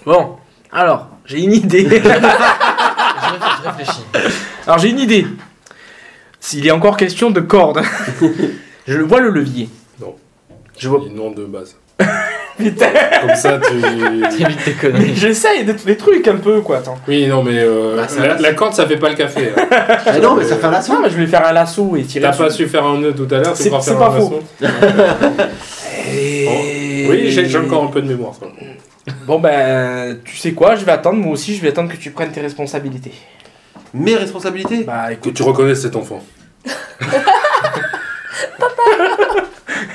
Bon, alors, j'ai une idée. Je réfléchis. Alors, j'ai une idée. S'il est encore question de cordes, je vois le levier. Non. Je vois. Les noms de base. Putain, Comme ça, tu... T'évites tes conneries. j'essaye des trucs un peu, quoi. Attends. Oui, non, mais Bah, ça la corde, ça fait pas le café. Hein. Ah non, mais ça fait un lasso. Non, mais je vais faire un lasso et tirer T'as dessus. pas su faire un nœud tout à l'heure, tu C'est- pourras c'est faire pas un faux. lasso. Et- Oui, j'ai encore un peu de mémoire. Ça. Bon, ben, tu sais quoi, je vais attendre, moi aussi, je vais attendre que tu prennes tes responsabilités. Mes responsabilités. Bah, Que écoute, tu reconnaisses cet enfant.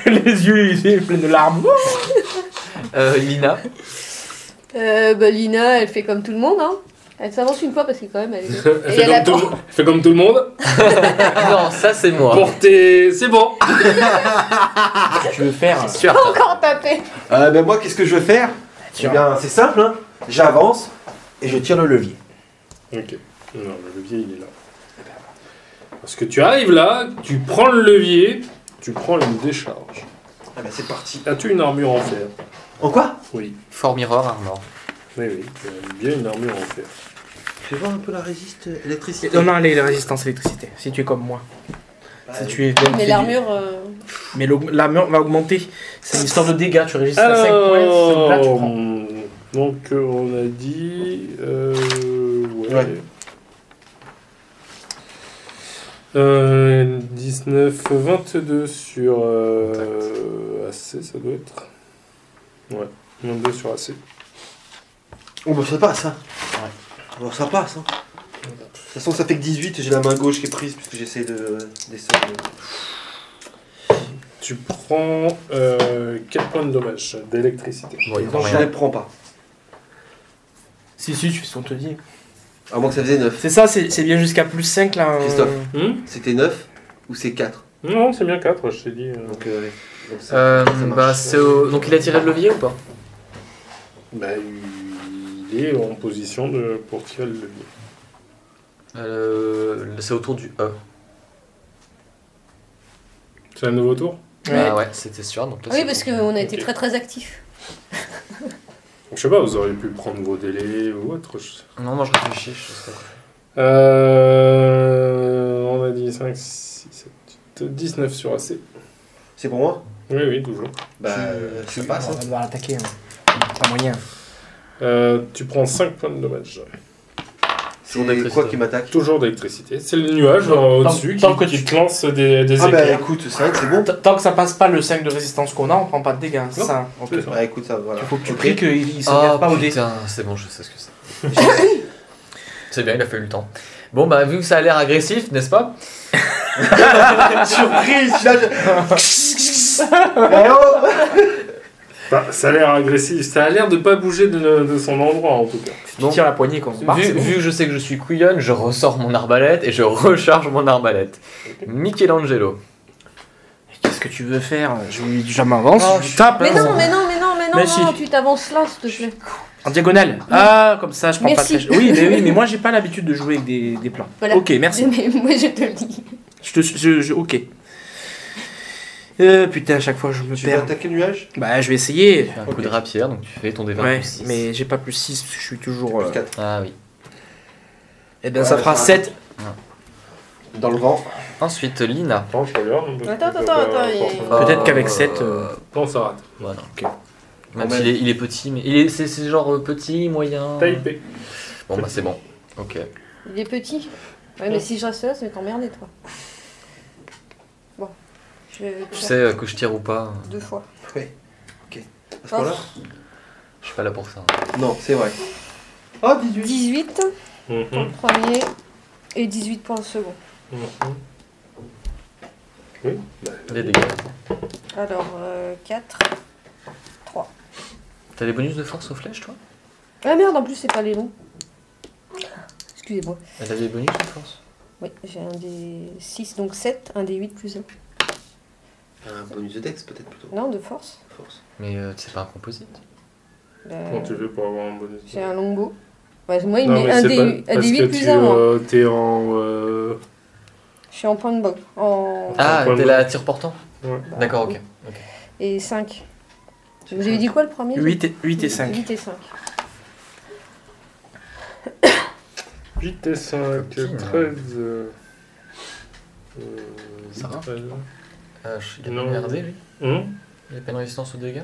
les yeux, pleins de larmes. Lina. Lina, elle fait comme tout le monde, hein. Elle s'avance une fois parce que quand même, elle est... Elle Et fait, elle comme attend. fait comme tout le monde. Non, ça c'est moi. Portez... C'est bon. Tu veux faire Sûr. Encore tapé. Ben moi, qu'est-ce que je vais faire? Eh bien, c'est simple, hein. J'avance et je tire le levier. Ok. Non, le levier, il est là. Parce que tu arrives là, tu prends le levier, tu prends une décharge. Ah ben c'est parti. As-tu une armure en fer? En quoi? Oui. For Mirror Armor. Oui, oui. Tu as bien une armure en fer. Je vais voir un peu la résiste électricité. Non, non, allez, la résistance à l'électricité, si tu es comme moi. Si tu es Mais l'armure... Mais l'armure va augmenter. C'est une histoire de dégâts, tu résistes à 5 points, là tu prends. Donc on a dit... ouais. 19, 22 sur AC, ça doit être. Ouais, 22 sur AC. Oh bah ça passe, hein. Bon, ça passe, hein. De toute façon, ça fait que 18, j'ai la main gauche qui est prise puisque j'essaie de descendre. Tu prends 4 points de dommage d'électricité. Bon, il prend Donc je rien. les prends pas. Si, si, tu fais ce qu'on te dit. À moins que ça faisait 9. C'est ça, c'est bien jusqu'à plus 5 là. Christophe. Hmm C'était 9 ou c'est 4? Non, c'est bien 4, je t'ai dit. Donc ça marche. Bah, c'est donc il a tiré le levier ou pas? Bah, il est en position pour tirer le levier. C'est autour du E. C'est un nouveau tour? Ah ouais, c'était sûr. Donc là, Oui, c'est parce bon. qu'on a été Ok. très très actifs. Je sais pas, vous auriez pu prendre vos délais ou autre. Non, moi je réfléchis, je sais pas. On a dit 5, 6, 7, 8, 19 sur AC. C'est pour moi? Oui, oui, toujours. Bah, ça passe, On hein. va devoir l'attaquer. Hein. Pas moyen. Tu prends 5 points de dommage. C'est d'électricité. quoi qui m'attaque? Toujours d'électricité. C'est le nuage au-dessus tant qui, que qui tu- te lance des Ah bah éclairs. écoute, 5 c'est bon. Tant que ça passe pas le 5 de résistance qu'on a, on prend pas de dégâts. C'est Non. ça. Ok. C'est ça. Bah écoute, ça voilà. Il faut que tu Ok. pries qu'il se Oh gaffe pas au dé. putain, c'est bon, je sais ce que c'est. C'est bien, il a fallu le temps. Bon, bah, vu que ça a l'air agressif, n'est-ce pas? Surprise! Eh oh Bah, ça a l'air agressif. Ça a l'air de pas bouger de son endroit en tout cas. Tu tires la poignée quand on part. c'est bon. Vu que je sais que je suis couillonne, je ressors mon arbalète et je recharge mon arbalète. Michelangelo. Qu'est-ce que tu veux faire? Je m'avance, Oh, je tape. Mais hein. non, mais non, mais non, mais non, Mais non, si. tu t'avances là, s'il te plaît. En diagonale. Ah, comme ça, je prends Merci. pas très... Oui, mais moi, j'ai pas l'habitude de jouer avec des plans. Voilà. Ok, merci. Mais moi, je te le dis. Ok. Putain, à chaque fois, je me Tu veux perds. attaquer le nuage? Bah, je vais essayer. Tu fais un coup de rapière, donc tu fais ton D20 Ouais, plus 6. mais j'ai pas plus 6, parce que je suis toujours... Plus 4. Ah oui. Eh bien, Ouais, ça fera ça 7. Dans le vent. Ensuite, Lina. Attends, je regarde. Attends, il- Peut-être qu'avec 7... Non, ça rate. Voilà. Ok. Même Ouais. s'il est petit, mais c'est genre petit, moyen. Taipei. Bon, bah c'est bon. Ok. Il est petit. Ouais, mais si je reste là, ça va t'emmerder, toi. Bon. Je vais Tu sais que je tire ou pas, 2 fois. Ouais. Ok. À ce moment-là? je suis pas là pour ça. Non, c'est vrai. Oh, 18. 18 pour le Mhm. premier et 18 pour le second. Mhm. Oui. Les dégâts. Alors, 4, 3. T'as des bonus de force aux flèches, toi? Ah merde, en plus, c'est pas les longs. Excusez-moi. Elle a des bonus de force? Oui, j'ai un des 6, donc 7, un des 8 plus 1. Un bonus de dex peut-être plutôt. Non, de force. Force. Mais c'est pas un composite. Comment tu fais pour avoir un bonus? J'ai un longbow. Ouais, moi, il Non, met mais un c'est des, pas- un parce des 8 que plus 1, moi. t'es en... Je suis en point de bog. En... Ah, point t'es de- la tire portant? Ouais. Bah, D'accord, oui. ok. Et 5. Vous avez dit quoi le premier 8 et 5. 8 et 5. 8 et 5, Copine. 13. Ça va 13. Il a Non. pas merdé lui. Hum Il a pas une résistance aux dégâts.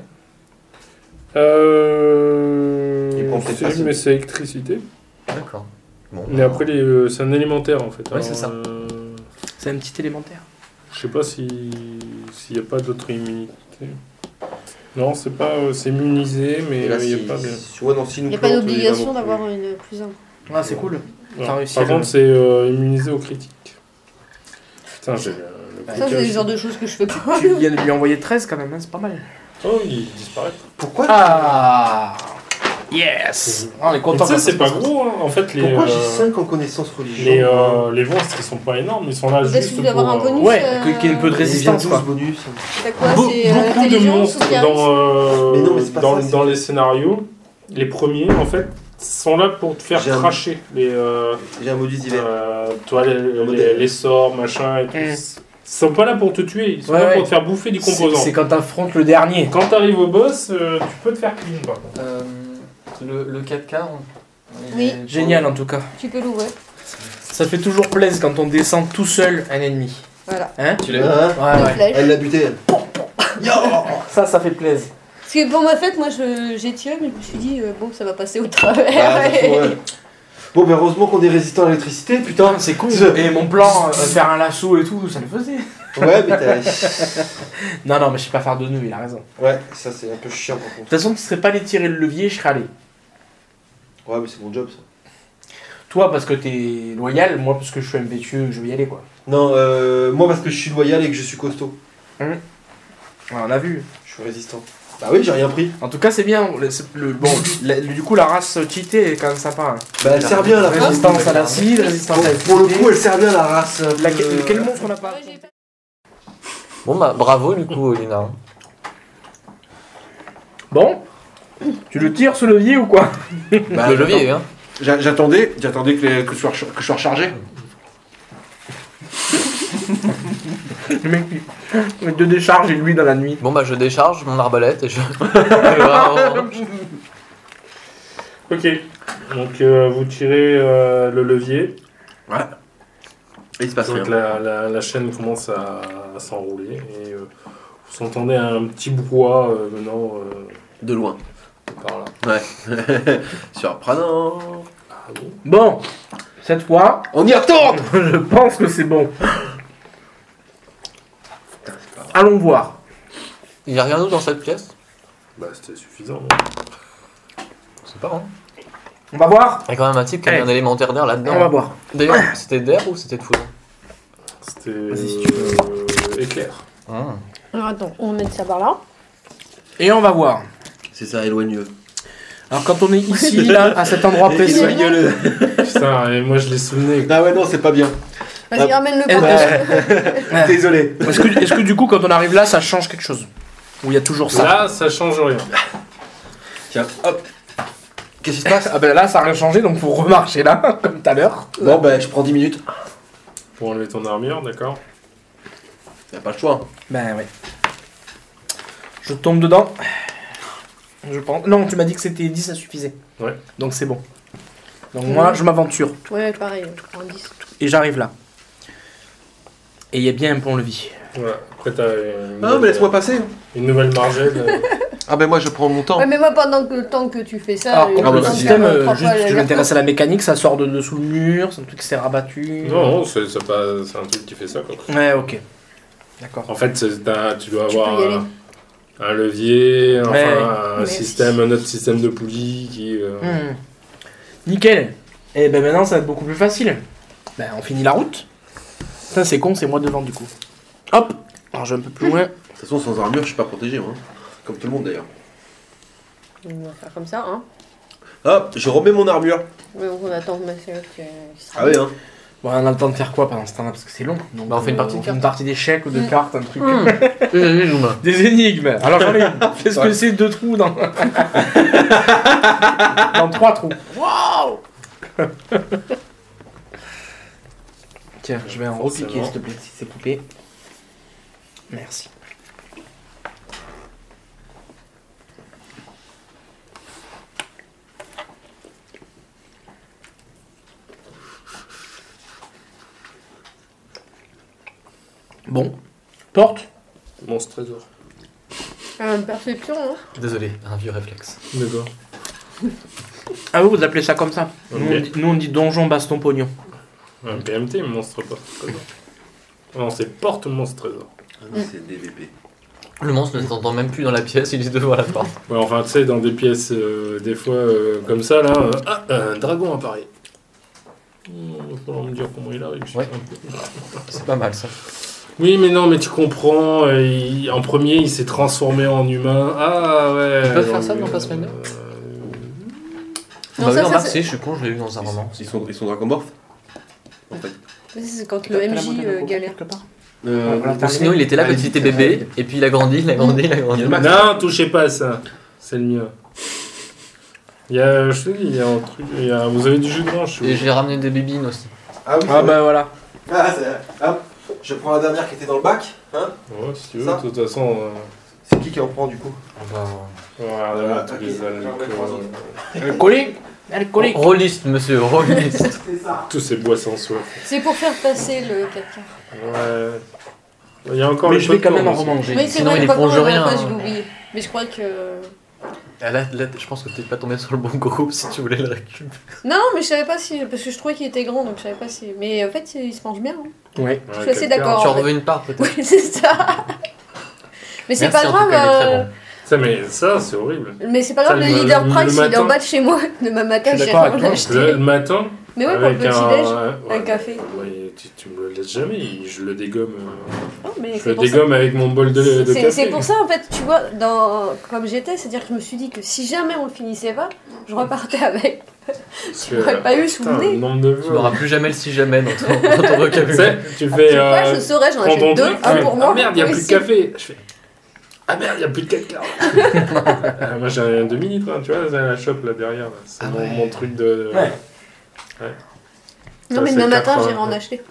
Il prend peut-être Si, pas, mais c'est électricité. D'accord. Bon. Mais après, c'est un élémentaire en fait. Ouais, c'est ça. C'est un petit élémentaire. Je sais pas s'il n'y a pas d'autres immunités. Non, c'est pas. C'est immunisé, mais Et là, il n'y a si- pas bien. ouais, non, s'il Il nous n'y a pas plante, d'obligation là, non d'avoir plus. une plus 1. Ah, c'est cool. Non. T'as réussi Par à contre, le- c'est immunisé au critique. Putain, j'ai le Ça, blocage. c'est le genre de choses que je fais pas. Tu viens de lui envoyer 13 quand même, hein, c'est pas mal. Oh, il disparaît. Pourquoi Ah yes. On est Mais content. tu sais, quand c'est ça pas se passe. gros, hein. En fait, les. Pourquoi j'ai 5 en connaissance religion Les monstres, ils sont pas énormes, ils sont là Parce juste que tu dois avoir un pour, bonus. Ouais, qu'il y ait un peu de Et j'ai résistance, 12 quoi. bonus. T'as quoi Beaucoup C'est de intelligence monstres ou charisme Mais non, mais c'est pas ça, c'est- dans les scénarios, les premiers en fait, sont là pour te faire J'ai un- cracher les, J'ai un modus d'hiver. toi, les sorts, machin et tout. Ils sont pas là pour te tuer, ils sont là Ouais. pour te faire bouffer du composant. C'est quand t'affrontes le dernier. Quand t'arrives au boss, tu peux te faire clean par contre. Le 4K. Oui. Génial en tout cas. Tu peux l'ouvrir. Ça fait toujours plaisir quand on descend tout seul un ennemi. Voilà. Hein Tu l'as Hein Ouais, Deux ouais. flèches. Elle l'a buté, elle. Ça fait plaisir. Parce que pour ma fête, moi j'ai tiré, mais je me suis dit, bon, ça va passer au travers. Ah, de toute façon, ouais. Bon, ben heureusement qu'on est résistant à l'électricité, putain. Putain, c'est cool. Et mon plan, faire un lasso et tout, ça le faisait. Ouais, mais t'as. Non, mais je sais pas faire de nœuds, il a raison. Ouais, ça c'est un peu chiant par De contre. toute façon, tu serais pas allé tirer le levier, je serais allé. Ouais, mais c'est mon job ça. Toi, parce que t'es loyal, moi, parce que je suis impétueux, je vais y aller, quoi. Non, moi parce que je suis loyal et que je suis costaud. Ouais, on a vu. Je suis résistant. Bah oui, j'ai rien pris. En tout cas, c'est bien. Du coup, la race cheatée est quand même sympa. Hein. Bah elle sert bien la race. Résistance à l'acide, résistance à Pour le coup, elle sert bien la race. Quel monstre on n'a pas Ouais, j'ai pas- Bon bah bravo du coup Lina. Bon, tu le tires ce levier ou quoi? Bah, Le levier hein. J'attendais que je sois rechargé. Le mec, il de décharge et lui dans la nuit. Bon bah je décharge mon arbalète et je. Ok, donc vous tirez le levier, Ouais. Et il se passe rien. donc la chaîne commence à s'enrouler et vous entendez un petit brouhaha venant De loin. par là. Ouais. Surprenant. Ah bon? Bon, cette fois, On y retourne. je pense que c'est bon. Allons voir. Il y a rien d'autre dans cette pièce? Bah c'était suffisant. Je sais pas hein. On va voir. Il y a quand même un type qui a mis Allez. un élémentaire d'air On va là-dedans. voir. D'ailleurs c'était d'air ou c'était de foudre? C'était Vas-y, si tu éclair. Alors attends, on va mettre ça par là. Et on va voir. C'est ça, éloigneux. Alors quand on est ici, là, à cet endroit précis, Éloigneux-le. Putain, et moi je l'ai souvenu. Ah ouais, non, c'est pas bien. Vas-y, ramène le Eh partage. ben, Désolé. est-ce que du coup, quand on arrive là, ça change quelque chose? Ou il y a toujours ça? Là, ça change rien. Tiens, hop. Qu'est-ce qui se passe? Ah ben là, ça n'a rien changé, donc faut remarcher là, comme tout à l'heure. Bon, bah, je prends 10 minutes. Pour enlever ton armure, d'accord? Y'a pas le choix. Ben ouais. Je tombe dedans. Je pense. Non, tu m'as dit que c'était 10, ça suffisait. Ouais. Donc c'est bon. Donc moi, je m'aventure. Ouais, pareil, je prends 10. Et j'arrive là. Et il y a bien un pont-levis. Voilà. Après, t'as Ah, mais laisse-moi passer. une nouvelle margelle. Ah, ben moi, je prends mon temps. Ouais, mais moi, pendant que le temps que tu fais ça, Alors, j'ai comme pas le besoin de système, faire trois juste, fois je l'aller-retour. m'intéresse à la mécanique, ça sort de dessous le mur, c'est un truc qui s'est rabattu. Non, c'est un truc qui fait ça, quoi. Ouais, ok. D'accord. En fait, tu dois Tu avoir peux y aller. un levier, enfin, Ouais. un Merci. autre système de poulie qui... Nickel. Et ben maintenant, ça va être beaucoup plus facile. Ben, on finit la route. Ça, c'est con, c'est moi devant du coup. Hop. Alors, je vais un peu plus loin. De toute façon, sans armure, je suis pas protégé, moi. Comme tout le monde, d'ailleurs. On va faire comme ça, hein. Hop, je remets mon armure. Ouais, on attend que ma sœur qui sera. Ah oui, hein. Bon, on a le temps de faire quoi pendant ce temps-là parce que c'est long. Donc, Bah, on fait une partie de on fait cartes. une partie d'échecs ou de cartes, un truc. Mmh. Des énigmes. Alors j'en ai une. Qu'est-ce que c'est 2 trous dans dans 3 trous. Waouh. Tiens, je vais en Forcément. repiquer s'il te plaît si c'est coupé. Merci. Bon. Porte. Monstre trésor. Perception, hein. Désolé, un vieux réflexe. D'accord. Ah vous appelez ça comme ça. Nous on dit donjon baston pognon. Un PMT, monstre porte trésor. Non, c'est porte monstre trésor. Ah non, c'est DVP. Le monstre ne s'entend même plus dans la pièce, il est devant la porte. Ouais, enfin, tu sais, dans des pièces, des fois, comme ça, là, un dragon apparaît. Il va falloir me dire comment il arrive. Ouais. C'est pas mal ça. Oui, mais non, mais tu comprends, en premier, il s'est transformé en humain. Ah, ouais. Ils peuvent faire ça dans Pathfinder Non, Bah oui, ça, remarque, c'est- je suis con, je l'ai eu dans un roman. Ils sont dracomorphes. En fait. C'est quand le MJ galère. Ou sinon, il était là quand il était bébé, et puis il a grandi, il a grandi, il a grandi. Non, touchez pas à ça. C'est le mien. Il y a, je te dis, il y a un truc. Vous avez du jus d'orange. Et j'ai ramené des bébines aussi. Ah oui, Ah bah voilà. hop, je prends la dernière qui était dans le bac. Hein, Ouais, si tu veux, Ça. de toute façon. c'est qui en prend du coup? Regarde, tous ok. les alcools. Alcoolique. Alcoolique. Rôliste, monsieur, rôliste. C'est ça. Tous ces boissons soif. C'est pour faire passer le caca. Ouais. Il y a encore Mais le je vais quand même en popcorn remanger. Oui, c'est Sinon, vrai, il le est popcorn, plonge la dernière rien, fois, hein. j'ai oublié. Mais je crois que... Ah, là, je pense que t'es pas tombé sur le bon groupe si tu voulais le récupérer. Non, mais je savais pas si... Parce que je trouvais qu'il était grand, donc je savais pas si... Mais en fait, il se mange bien. Hein. Ouais. Je suis assez d'accord. Tu en en fait. veux une part peut-être. Oui, c'est ça. Mais c'est Merci, pas en tout grave. cas, il est très bon. Ça, mais ça, c'est horrible. Mais c'est pas grave, Ça, le leader le price, il est matin. en bas de chez moi. Demain matin, Je suis j'ai d'accord rien avec toi. acheté. Le matin. Mais ouais, pour le petit-déj. Un café. Ouais, tu me le laisses jamais, je le dégomme. Oh, mais Je c'est le pour ça. dégomme avec mon bol de café. C'est pour ça, en fait, tu vois, comme j'étais, c'est-à-dire que je me suis dit que si jamais on le finissait pas, je repartais avec. Parce J'aurais pas eu, putain, souvenez. le nombre de Tu n'auras fois. plus jamais le si jamais dans ton vocabulaire. Tu sais, tu fais. Chaque fois, je saurais, j'en prends ton achète deux, truc, un tu pour fais, moi. ah merde, il n'y a un plus de ici. café. Je fais. Ah merde, il n'y a plus de caca. Moi j'ai un demi-litre, hein, tu vois, c'est la shop là derrière. Là. C'est Ah mon, ouais. mon truc de. Ouais. Non, mais Ça, demain c'est matin, 4 j'irai en à- acheter.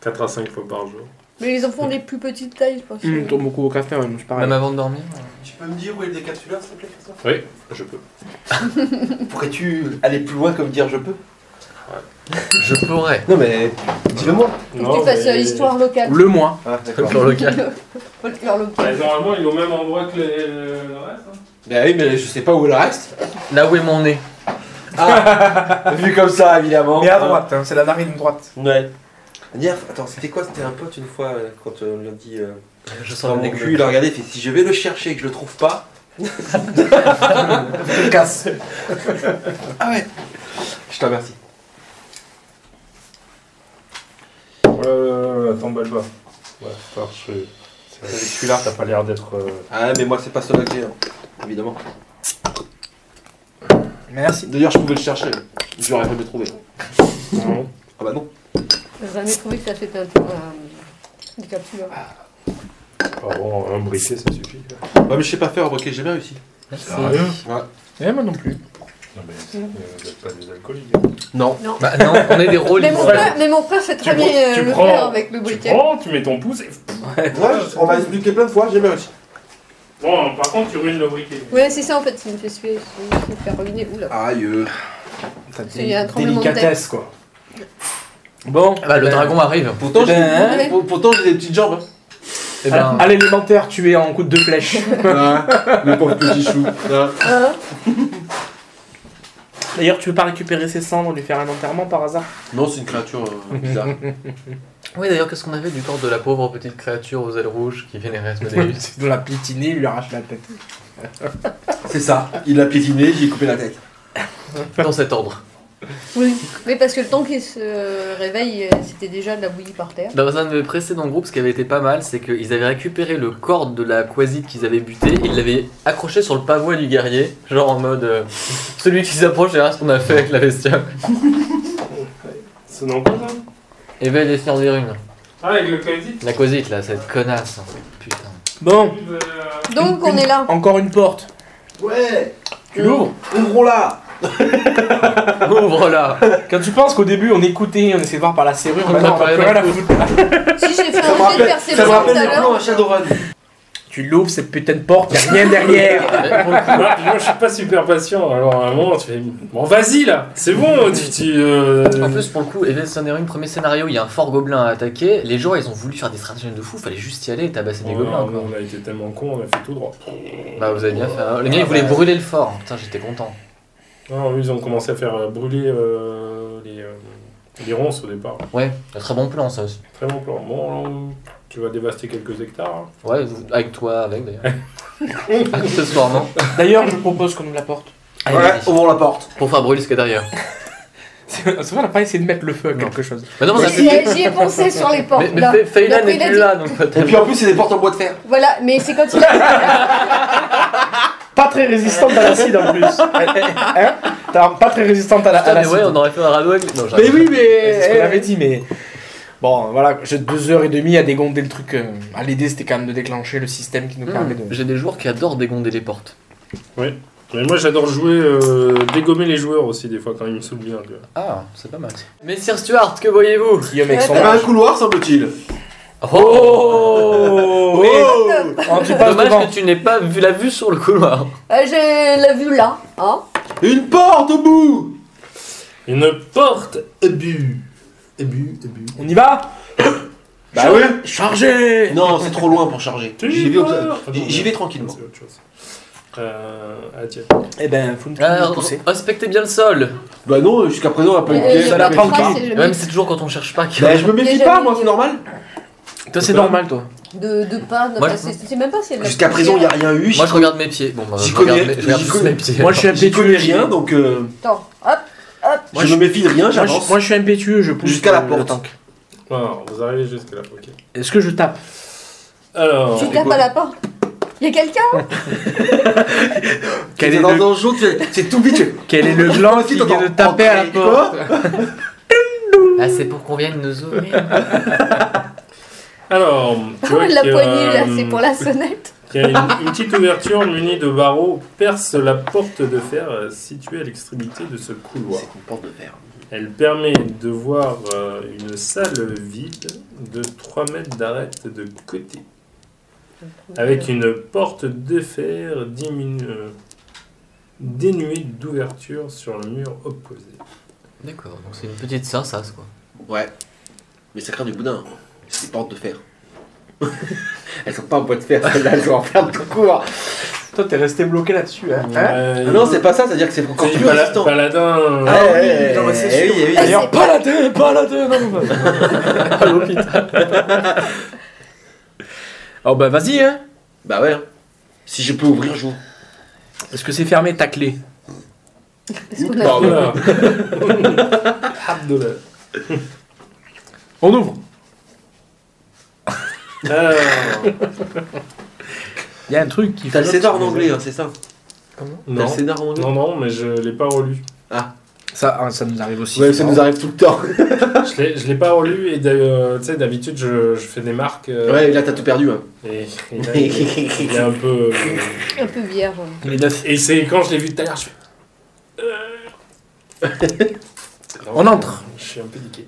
4 à 5 fois par jour. Mais ils en font des plus petites tailles, je pense. Mmh, tourne beaucoup au café, ouais, c'est pareil. Même avant de dormir. Tu peux me dire où est le décapsuleur, s'il te plaît, Christophe? Oui, je peux. Pourrais-tu aller plus loin comme dire je peux? Je pourrais. Non mais, dis-le-moi. Faut que tu fasses histoire locale. Le mois. Ah, d'accord. Folklore local. Folklore local. Normalement, ils est au même endroit que le reste. Hein. Bah oui, mais je sais pas où est le reste. Là où est mon nez. Ah, vu comme ça, évidemment. Mais à droite, hein, c'est la narine droite. Ouais. Dire, attends, c'était quoi? C'était un pote une fois quand on lui a dit Je sens dans le mon nez. cul, il a regardé, il fait si je vais le chercher et que je le trouve pas. Je te casse. Ah ouais. Je te remercie. T'emballe pas. Ouais, c'est Avec celui-là. T'as pas l'air d'être. Ah mais moi c'est pas celui-là que j'ai, hein, évidemment. Merci. D'ailleurs je pouvais le chercher, j'aurais pas le trouvé. Non. Ah bah non. J'ai jamais trouvé que ça fait un décapsuleur. Ah bon, un briquet ça suffit. Ouais mais je sais pas faire, ok, j'ai bien réussi. Sérieux? Eh, moi non plus. Non mais vous êtes pas des alcooliques. Non. Non. Bah non, on est des rôlistes. Mais mon frère fait très Tu bien prends- tu le prends- faire avec le Tu briquet. prends, tu mets ton pouce et. Ouais, on m'a expliqué plein de fois, j'ai bien réussi. Bon, par contre, tu ruines le briquet. Ouais, c'est ça en fait, il me fait suer, il me fait ruiner. Oula. Aïe. T'as Il y a un tremblement de délicatesse, quoi. Bon. Bah, le dragon arrive. Pourtant, Eh ben, j'ai pourtant, j'ai des petites jambes. Eh ben, À l'élémentaire, tu es en coup de flèche. Hein. Le pauvre petit chou. Hein. Hein. D'ailleurs, tu veux pas récupérer ses cendres, lui faire un enterrement par hasard? Non, c'est une créature bizarre. oui, d'ailleurs, qu'est-ce qu'on avait du corps de la pauvre petite créature aux ailes rouges qui vénérait Asmodeus? C'est de la piétiner, il lui arrache la tête. C'est ça, il l'a piétiné, j'ai coupé la tête. Dans cet ordre. Oui. Mais parce que le temps qu'il se réveille, c'était déjà de la bouillie par terre. Dans un de mes précédents groupes, ce qui avait été pas mal, c'est qu'ils avaient récupéré le corps de la quasite qu'ils avaient buté, ils l'avaient accroché sur le pavois du guerrier, genre en mode celui qui s'approche, c'est ce qu'on a fait avec la bestiole. C'est non quoi ça? Et va les servir une. Ah, avec le quasi. La quasite là, cette connasse. Putain. Bon, Donc on est là. encore une porte. Ouais. Tu l'ouvres? Ouvrons-la. Ouvre là. Quand tu penses qu'au début on écoutait, on essayait de voir par la serrure, On maintenant a on va pas plus rien rien à à foutre. Si j'ai fait Ça me un jet de rappelle, ça me perception tout rappelle à les plans à l'heure. Shadowrun. Tu l'ouvres cette putain de porte, y'a rien derrière. Moi, je suis pas super patient. Alors, à un moment, tu fais bon, vas-y là, c'est bon. En plus, pour le coup, Evil Thundering, premier scénario, il y a un fort gobelin à attaquer. Les joueurs, ils ont voulu faire des stratagèmes de fou, fallait juste y aller et tabasser des gobelins. Quoi. On a été tellement cons, on a fait tout droit. Bah, vous avez bien fait. Hein. Les miens, ils voulaient brûler le fort. Putain, j'étais content. Non, eux, ils ont commencé à faire brûler les ronces au départ. Ouais, un très bon plan, ça aussi. Très bon plan. Bon, tu vas dévaster quelques hectares. Hein. Ouais, avec toi, avec d'ailleurs. Accessoirement. D'ailleurs, je propose qu'on ouvre la porte. Allez, Ouais, vas-y. ouvrons la porte. Pour faire brûler ce qu'il y a derrière. C'est vrai, on n'a pas essayé de mettre le feu à quelque chose. Mais non, on a J'y ai pensé sur les portes. Mais là. Feyla Après, n'est il a plus dit- là, donc pas Et puis en plus, c'est des portes en bois de fer. Voilà, mais c'est quand il a. Pas très résistante à l'acide en plus. Hein? Pas très résistante à Putain, mais l'acide. ouais, on aurait fait un radeau avec. Non, Mais j'arrête. oui, mais c'est ce qu'on avait dit, mais. Bon, voilà, j'ai 2h30 à dégonder le truc. L'idée, c'était quand même de déclencher le système qui nous permet de. J'ai des joueurs qui adorent dégonder les portes. Mais moi, j'adore jouer, dégommer les joueurs aussi, des fois, quand ils me saoulent bien. Tu vois. Ah, c'est pas mal. Messire Stuart, que voyez-vous? Guillaume avec son. On a un couloir, semble-t-il. Oh Oui. Oh, tu passes Dommage devant. que tu n'aies pas vu la vue sur le couloir. J'ai la vue là. Hein. Une porte au bout. Une porte abus. On y va? Bah ouais. Chargez. Non, c'est trop loin pour charger. J'y vais, j'y vais tranquillement. C'est autre chose. Tiens. Eh ben, faut nous Alors, pousser. respectez bien le sol. Bah non, jusqu'à présent, on a pas eu de Il y a piège. ça pas la de prend traces, qui c'est jamais- Même c'est toujours quand on cherche pas. Bah je me méfie Déjà pas, mis- moi, c'est normal. Toi, c'est normal, toi. De pas. Moi, C'est même pas si elle a Jusqu'à présent, il n'y a rien eu. Moi je regarde mes pieds. Bon, bah, J'y je regarde, connais- je regarde j'y juste connais- mes pieds. Moi, je suis J'y connais impétueux. rien, donc Attends, hop. Moi, je je- me méfie de rien, Moi, j'avance. je suis impétueux, je pousse Jusqu'à la le porte. tank. Alors, vous arrivez jusque là, ok. Est-ce que je tape? Alors, Tu tapes à la porte. Il y a quelqu'un. Quel T'es est dans le, un jaune, c'est tout vite. quel est le gland qui vient de taper à la porte? Ah, c'est pour qu'on vienne nous ouvrir. alors, tu vois La qu'il y a, poignée là, c'est pour la sonnette. qu'il y a une petite ouverture munie de barreaux perce la porte de fer située à l'extrémité de ce couloir. C'est une porte de fer. Elle permet de voir une salle vide de 3 mètres d'arête de côté, avec une porte de fer dénuée d'ouverture sur le mur opposé. D'accord, donc c'est une petite sarsasse quoi. Ouais. Mais ça craint du boudin. C'est des portes de fer. Elles sont pas en bois de fer, celles-là, elles sont en fer tout court. Toi, t'es resté bloqué là-dessus, hein? Ah non, c'est pas ça, c'est-à-dire que c'est encore plus résistant. Paladin. Ah oui, ouais, non, mais c'est eh sûr. oui, eh oui. D'ailleurs, paladin, non. À l'hôpital. Oh bah vas-y, hein. Bah ouais. Si je peux ouvrir, j'ouvre. Est-ce que c'est fermé ta clé? Est-ce qu'on a Abdullah. Abdullah. On ouvre. Alors, Il y a un truc qui T'as le flotte. scénar en anglais, hein, c'est ça. T'as le non. scénar en anglais. Non, mais je l'ai pas relu. Ça nous arrive aussi. Ouais, ça nous arrive tout le temps. Je l'ai pas relu et tu sais, d'habitude je fais des marques. Ouais, là t'as tout perdu. Hein. Et là, il est un peu. un peu vierge. Les neuf. Et c'est quand je l'ai vu tout à l'heure, je fais. On entre. Je suis un peu niqué.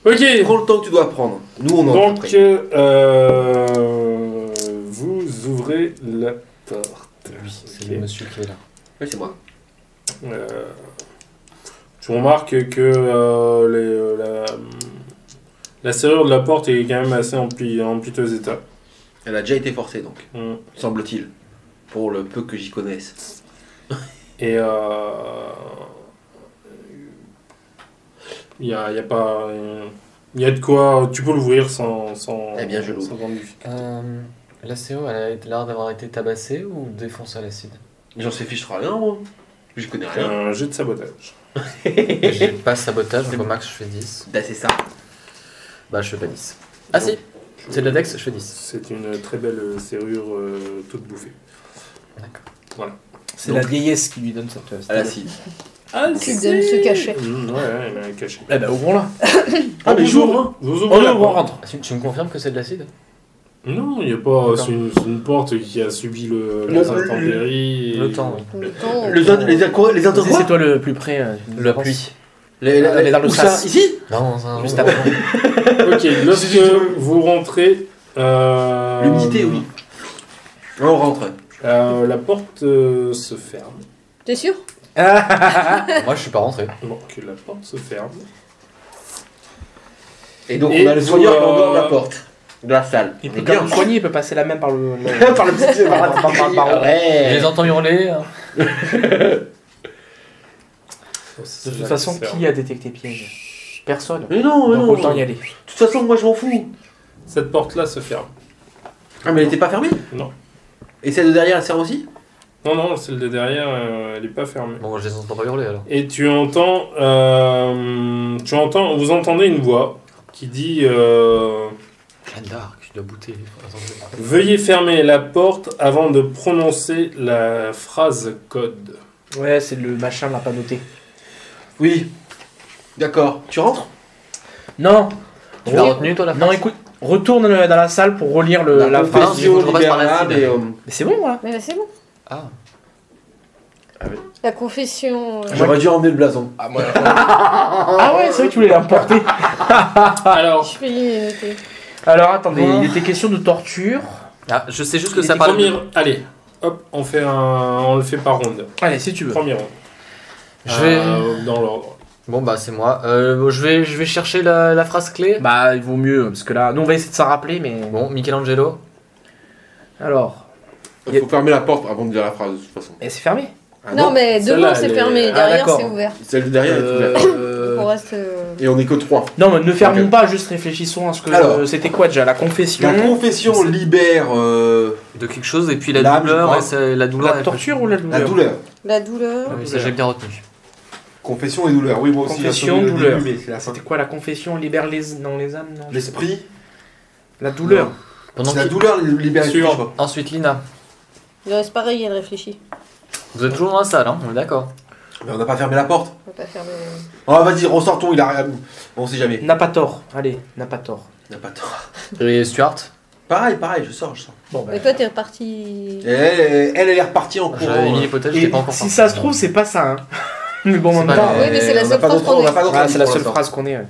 Ok. Prends le temps que tu dois prendre. Nous on en Donc, vous ouvrez la porte. C'est Ok. le monsieur qui est là. Ouais, c'est moi. Tu remarques que la serrure de la porte est quand même assez en piteux état. Elle a déjà été forcée donc, Mm. semble-t-il. Pour le peu que j'y connaisse. Et il y a pas. Il y a de quoi. Tu peux l'ouvrir sans. Eh bien, je l'ouvre. sans grande difficulté. La CO, elle a l'air d'avoir été tabassée ou défoncée à l'acide? J'en sais fiche rien, moi. Je connais rien. Un jet de sabotage. J'ai pas sabotage, donc au max je fais 10. Bah, c'est ça. Bah je fais pas 10. Ah si, c'est de la dex, je fais 10. C'est une très belle serrure toute bouffée. D'accord. C'est la vieillesse qui lui donne cette. À l'acide. Ah, Qui donne ce cachet. Ouais, il a un cachet. Eh ben, ouvrons-la. Ah, mais j'ouvre, hein. Vous On ouvrez la ouvre, on porte. rentre. Tu me confirmes que c'est de l'acide? Non, il n'y a pas. D'accord. C'est une porte qui a subi les intempéries. Le temps, oui. Le temps. Les intérêts. C'est toi le plus près. La pluie. Elle est dans le Où ça sas. Ici Non, ça, Juste après. Ok, lorsque vous rentrez, L'humidité, oui. On rentre. La porte se ferme. T'es sûr? Moi, je suis pas rentré. Donc la porte se ferme. Et donc Et on a le vous, soigneur qui est en dehors de la porte. De la salle. Il On peut est quand bien. même soigner, il peut passer la main par le. Par le petit... Je les entends hurler. Hein. De toute façon, qui a détecté piège? Personne. Mais non, mais Donc non. autant y De aller. toute façon, moi je m'en fous. Cette porte-là se ferme. Ah, mais elle était pas fermée? Non. Et celle de derrière, elle sert aussi? Non, non, celle de derrière, elle est pas fermée. Bon, je les entends pas hurler alors. Et tu entends, vous entendez une voix qui dit Jeanne d'Arc, je dois bouter. Veuillez fermer la porte avant de prononcer la phrase code. Ouais, c'est le machin, l'a pas noté. Oui. D'accord. Tu rentres? Non. Tu l'as retenu toi la phrase? Non, écoute, retourne dans la salle pour relire la phrase. confession il faut que je repasse par la libérale cible. et, Mais c'est bon, voilà. Mais bah, c'est bon. Ah. La confession. J'aurais dû emmener le blason. Ah, moi, ah ouais, c'est vrai que tu voulais l'emporter. Alors, Je vais noter. Alors attendez, Bon. il était question de torture. Ah, je sais juste que il ça dit parle. allez, hop, on le fait par ronde. Allez, si tu veux. Premier ronde. Je vais. Dans l'ordre. Bon bah c'est moi. Je vais chercher la phrase clé. Bah, il vaut mieux, parce que là, nous on va essayer de s'en rappeler, mais. Bon, Michelangelo. Alors, Il faut fermer la porte avant de dire la phrase de toute façon. et c'est fermé. Ah Non, mais Celle-là, devant c'est elle est- fermé, Ah, derrière d'accord. c'est ouvert. Celle de derrière est ouverte. On reste. Et on est que 3. Non, mais ne fermons Ok. pas, juste réfléchissons à ce que. Alors. C'était quoi déjà? La confession. La confession libère De quelque chose et puis la L'âme, je douleur. crois. Et la douleur. La elle torture ou la la douleur? douleur. La douleur. fait- Oui, ça j'ai bien retenu. Confession et douleur. Oui, moi aussi. Confession, j'ai entendu le douleur. début, mais c'est la fin. C'était quoi la confession? Libère les. Non, les âmes, non. L'esprit. La douleur. Pendant C'est la que... douleur libère l'esprit, Sûr. je crois. Ensuite Lina. Il reste pareil, elle réfléchit. Vous êtes toujours dans la salle, hein, on est d'accord. Mais on n'a pas fermé la porte. On va pas faire le. Oh, vas-y, ressortons, il a rien. On sait jamais. N'a pas tort. Allez, n'a pas tort. Il n'a pas tort. Et Stuart. Pareil, je sors. Bon, bah. Mais toi t'es reparti. Et elle est repartie en J'avais courant. mis l'hypothèse, Et j'étais pas encore si parti. ça se trouve, c'est pas ça, hein. Mais bon, en C'est même pas temps. grave. Oui, mais c'est la on n'a seule pas phrase d'autre- qu'on on n'a ait. pas d'autre Ah, avis c'est la pour seule l'instant. phrase qu'on ait.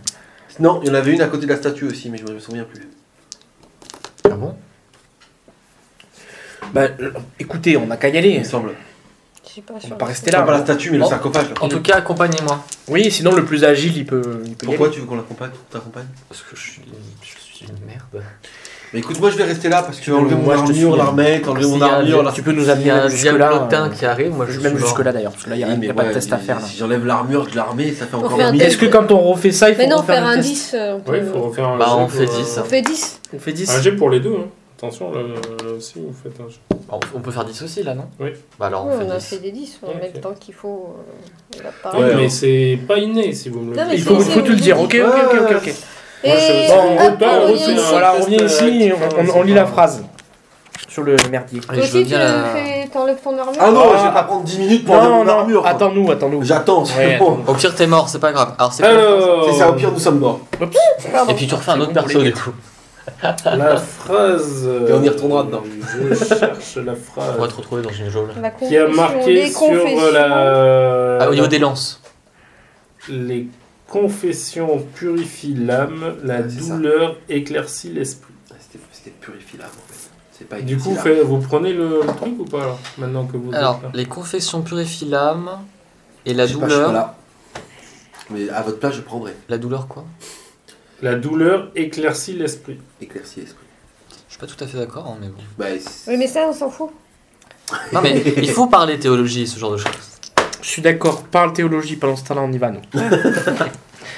Non, il y en avait une à côté de la statue aussi, mais je me souviens plus. Ah bon? Bah, écoutez, on n'a qu'à y aller. Il me semble. Je suis pas On sûre. va pas rester Pas là. la statue, mais le Oh. sarcophage. Là. En tout cas, accompagnez-moi. Oui, sinon le plus agile, il peut y Pourquoi aller. tu veux qu'on t'accompagne Parce que je suis une merde. Mais écoute, moi je vais rester là parce que veux, enlever mon moi, je te armure, suis. l'armette, enlever mon S'il y a armure, un- là. Tu peux nous Il y amener a un même jusque-là. diablotin qui arrive, moi je suis Même mort. jusque-là d'ailleurs, parce que là, il n'y a pas de test à faire. Là. Si j'enlève l'armure de l'armée, ça fait encore fait un 1000. test. Est-ce que quand on refait ça, il faut Mais non, refaire faire le un test 10. On peut- Oui, il faut refaire un Bah, jet on pour, fait 10, On fait 10. On fait 10. Un jet pour les deux. Hein. Attention, là aussi, vous faites un jet. On peut faire 10 aussi là, non? Oui. Bah alors Ouais, on on a fait fait 10. des 10. On Ok. met le temps qu'il faut. La Oui, parole. Ouais, mais hein. c'est pas inné si vous me le Non, mais dites. Il faut c'est- te le dire. Ok, ok. Et Moi, je- Bon, on hop, repart, on on revient refait ici. un- Voilà, on test revient ici et actif, on lit c'est la pas- phrase sur le merdier. Allez, Toi je veux aussi, tu bien la... t'enlèves ton armure. Ah non, Ah. je vais pas prendre 10 minutes pour enlever Non, mon non, armure. quoi. attends-nous. J'attends, c'est Ouais, bon. Au pire t'es mort, c'est pas grave. Alors c'est quoi la phrase? Alors, C'est ça, au pire, nous sommes morts. Pardon. Et puis tu refais un autre bon, perso les du coup. la phrase. Et on y retournera dedans. Je cherche la phrase. On va te retrouver dans une geôle. La Qui a confession, marqué les sur confessions. la. Ah, au niveau des lances. Les confessions purifient l'âme, la Ouais, c'est ça. douleur éclaircit l'esprit. C'était purifié là, en fait. C'est pas Du coup, éclairci, là. vous prenez le truc ou pas alors, maintenant que vous Alors, êtes là les confessions purifient l'âme et la Je sais pas, je suis pas douleur. là. Mais à votre place, je prendrai. La douleur quoi? La douleur éclaircit l'esprit. Éclairci l'esprit. Je suis pas tout à fait d'accord, hein, mais bon. Bah, Oui, mais ça, on s'en fout. Non mais il faut parler théologie, ce genre de choses. Je suis d'accord, parle théologie, pendant ce temps-là, on y va, nous.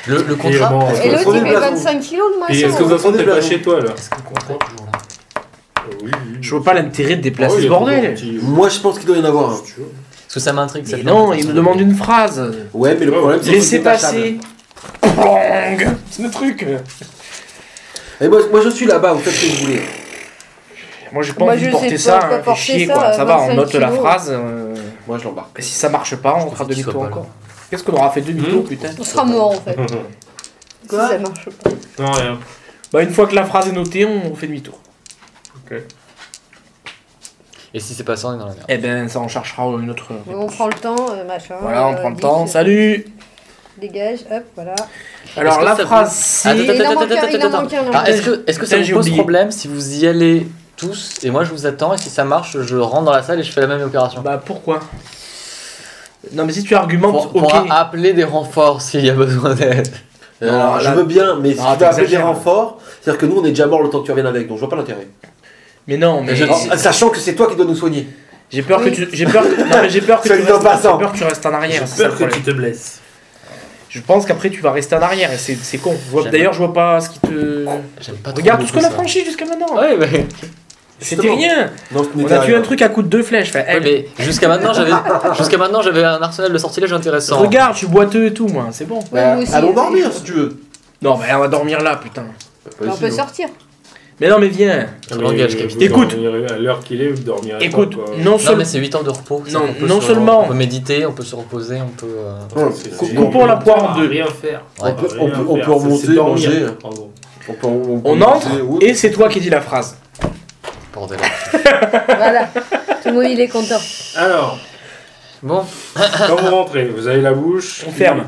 Le contrat. bon, est-ce Et que- l'autre, prenez il le fait blason. 25 kilos de Et est-ce que maçon. vous attendez Prenez pas le chez toi là est-ce que le contrat est toujours là? Oui. Je vois pas l'intérêt de déplacer Oh, il ce est bordel. toujours petit. moi, je pense qu'il doit y en avoir un. Si tu veux. Parce que ça m'intrigue. ça Mais fait non, un peu il ça. nous demande une phrase. Ouais, mais le problème, c'est que Laissez c'est détachable. passer. Plong. C'est le truc. Et moi, je suis là-bas, vous faites ce que vous voulez. Moi, j'ai pas Moi, envie je de porter sais ça, pas hein, fait porter chier ça, quoi. Ça va, on 25 note la kilos. phrase. Moi, je l'embarque. Et si ça marche pas, on Je fera pense qu'il demi-tour soit pas encore. là. Qu'est-ce qu'on aura fait demi-tour, putain? On sera mort en fait. Quoi Si ça marche pas. Non, rien. Bah, une fois que la phrase est notée, on fait demi-tour. Et si c'est pas ça, on est dans la merde. Eh ben, ça, on cherchera une autre. On prend le temps, machin. Voilà, on prend le 10, temps. Salut! dégage, hop, voilà. Alors Est-ce que la ça phrase Attends, c'est... Il en manque un, il en attends. manque un, il en Ah, manque est-ce que ça Putain, vous j'ai pose oublié. problème si vous y allez tous et moi je vous attends et si ça marche, je rentre dans la salle et je fais la même opération. Bah pourquoi? Non mais si tu argumentes, Pour ok. appeler des renforts s'il y a besoin d'aide. Non, Je là- veux bien, mais si Ah, tu veux appeler des t'exagères. renforts, c'est-à-dire que nous on est déjà mort le temps que tu reviennes avec, donc je vois pas l'intérêt. Mais non, mais Je- Sachant que c'est toi qui dois nous soigner. j'ai peur Oui. que tu... J'ai peur que... Non mais j'ai peur que Ça tu lui donne restes... pas J'ai ça. peur que tu restes en arrière. c'est ça J'espère le que tu problème. te blesses. Je pense qu'après tu vas rester en arrière et c'est con. J'aime- D'ailleurs je vois pas ce qui te... J'aime pas trop Regarde tout ce qu'on beaucoup a ça. franchi jusqu'à maintenant. Ouais, mais... C'était Justement. rien. Non, ce On n'était a tué rien. un truc à coup de 2 flèches. Enfin, Ouais, mais jusqu'à maintenant j'avais un arsenal de sortilèges intéressant. regarde, je suis boiteux et tout moi, c'est bon. Ouais, moi aussi, allons hein. dormir si tu veux. Non mais on va dormir là putain. On peut sortir. Mais non mais viens. Sur le langage, vous capitaine. Écoute. dormirez à l'heure qu'il est, vous dormirez Écoute, pas, quoi. non Non seulement... mais c'est 8 heures de repos. ça, Non, on peut non se- seulement- On peut méditer, on peut se reposer, on peut... Coupons la poire en deux. Rien faire. Ouais. On peut remonter, manger. Pardon. On entre et c'est toi qui dis la phrase. Bordel. Voilà. Tout le monde il est content. Alors, Bon, quand vous rentrez, vous avez la bouche On ferme.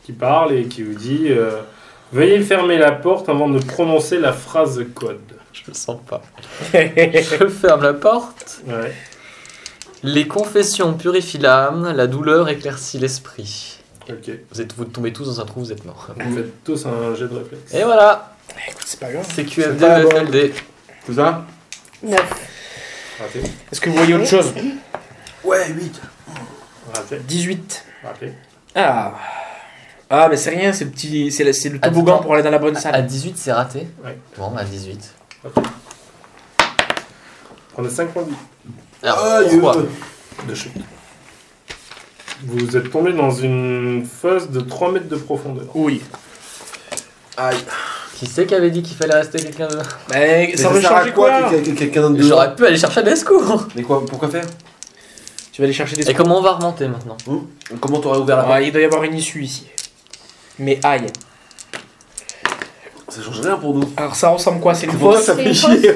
qui parle et qui vous dit veuillez fermer la porte avant de prononcer la phrase code. je le sens pas. Je ferme la porte. Ouais. Les confessions purifient l'âme, la douleur éclaircit l'esprit. Ok. Vous tombez tous dans un trou, vous êtes morts. Vous faites tous un jet de réflexe. Et voilà, Écoute, c'est pas grave. c'est C'est QFD pas ou bon. FLD. C'est ça 9. Raté. Est-ce que vous voyez autre chose? Ouais, 8. Raté. 18. Raté. Ah. Ah mais c'est rien, c'est le petit... C'est le Ah, toboggan attends. pour aller dans la bonne À salle. 18, c'est raté. Ouais. Bon, à 18. Prenez 5 points de vie Alors, pourquoi de chute. Vous êtes tombé dans une fosse de 3 mètres de profondeur. Oui. Aïe. Qui c'est qui avait dit qu'il fallait rester quelqu'un de... Mais ça Mais veut sert à changer quoi? Quelqu'un d'autre dehors. J'aurais pu aller chercher des secours. Mais quoi, pourquoi faire Tu vas aller chercher des... Et comment on va remonter maintenant? Comment t'aurais ouvert la porte Ah, il doit y avoir une issue ici. Mais aïe. Ça change rien pour nous. Alors ça ressemble quoi? C'est une Pour toi, fosse? ça C'est fait une chier.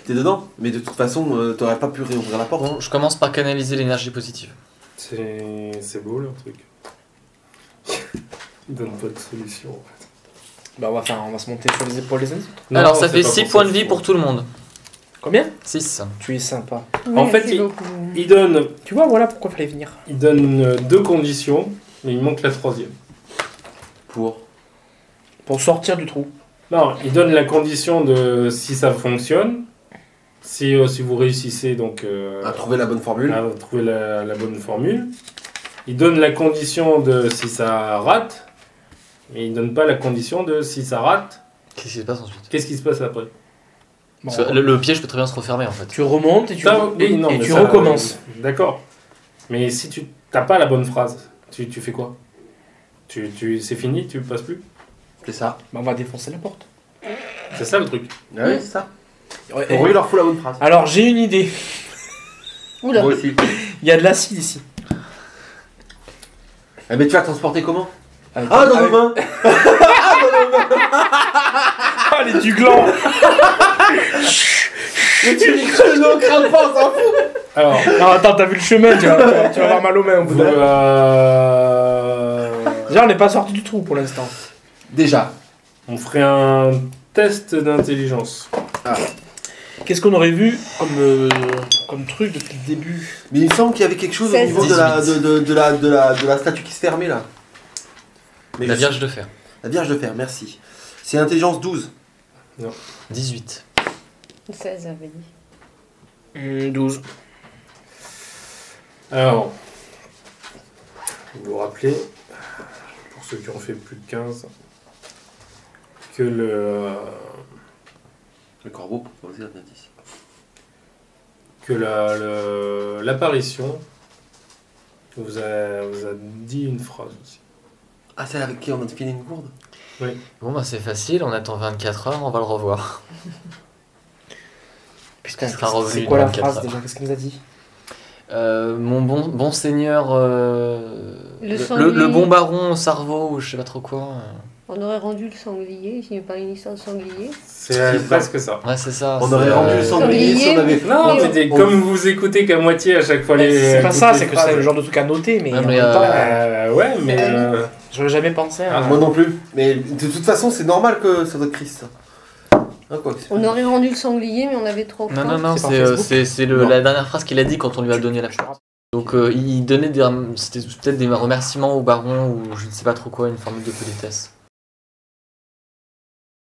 T'es dedans. Mais de toute façon, t'aurais pas pu réouvrir la porte. Bon, je commence par canaliser l'énergie positive. C'est beau leur truc. Il donne pas de solution. Bah on va se monter sur les épaules les uns. Alors, ça fait 6 points de vie pour tout le monde. Combien? 6. Tu es sympa. En fait, Merci beaucoup. Il donne, Tu vois, voilà pourquoi fallait venir. 2 conditions, mais il manque la 3e. Pour. Pour sortir du trou. Non, il donne la condition de si ça fonctionne, si vous réussissez donc À trouver la bonne formule. à trouver la bonne formule. Il donne la condition de si ça rate, et il donne pas la condition de si ça rate, Qu'est-ce qui se passe ensuite? qu'est-ce qui se passe après. Bon, Parce que le piège peut très bien se refermer en fait. tu remontes et tu, Ça, oui, non, et mais tu ça, recommences. D'accord. Mais si tu t'as pas la bonne phrase, tu fais quoi? C'est fini, tu passes plus? C'est ça. Bah, on va défoncer la porte. C'est ça le truc. Ah oui, c'est ça. Ouais, On lui leur fout la bonne phrase. alors j'ai une idée. Oula. Moi aussi. Il y a de l'acide ici. Eh mais tu vas transporter comment Avec- Ah, dans avec- nos mains. Ah, les du gland. Mais tu dis que non, crains pas, on s'en fout. Alors, Non, attends, t'as vu le chemin, tu vas avoir mal aux mains au bout vous, d'un. Déjà, on n'est pas sorti du trou pour l'instant. Déjà. on ferait un test d'intelligence. Qu'est-ce qu'on aurait vu comme truc depuis le début? Mais il me semble qu'il y avait quelque chose au 16. niveau de la statue qui se fermait là. Mais La je- Vierge de Fer. La Vierge de Fer, merci. C'est intelligence 12. 18. 16, j'avais dit. 12. Alors, vous vous rappelez, pour ceux qui ont fait plus de 15, que Le corbeau, pour poser un indice. que l'apparition vous a dit une phrase aussi. Ah, celle avec qui on a fini une gourde. Bon bah c'est facile, on attend 24 heures, on va le revoir. Putain, Il sera revenu c'est quoi la 24 phrase heures. déjà? Qu'est-ce qu'il nous a dit? Mon bon seigneur... Le sang le lui- bon baron Sarvo ou je sais pas trop quoi. On aurait rendu le sanglier, s'il n'y avait pas une histoire de sanglier. C'est presque ça. Ouais, c'est ça. On aurait rendu le sanglier si on avait fait. Non, Mais mais on- comme vous écoutez qu'à moitié à chaque fois les. C'est pas toutes ça, les c'est que phrases. c'est le genre de truc à noter, mais Ouais, en mais, même temps, Ouais, mais. j'aurais jamais pensé à. Moi non plus. Mais de toute façon, c'est normal que ça doit être triste. Ah, quoi, On aurait rendu le sanglier, mais on avait trop Non, faim. non, non, C'est par c'est Facebook Non. la dernière phrase qu'il a dit quand on lui a donné la fleur. Donc il donnait c'était peut-être des remerciements au baron ou je ne sais pas trop quoi, une formule de politesse.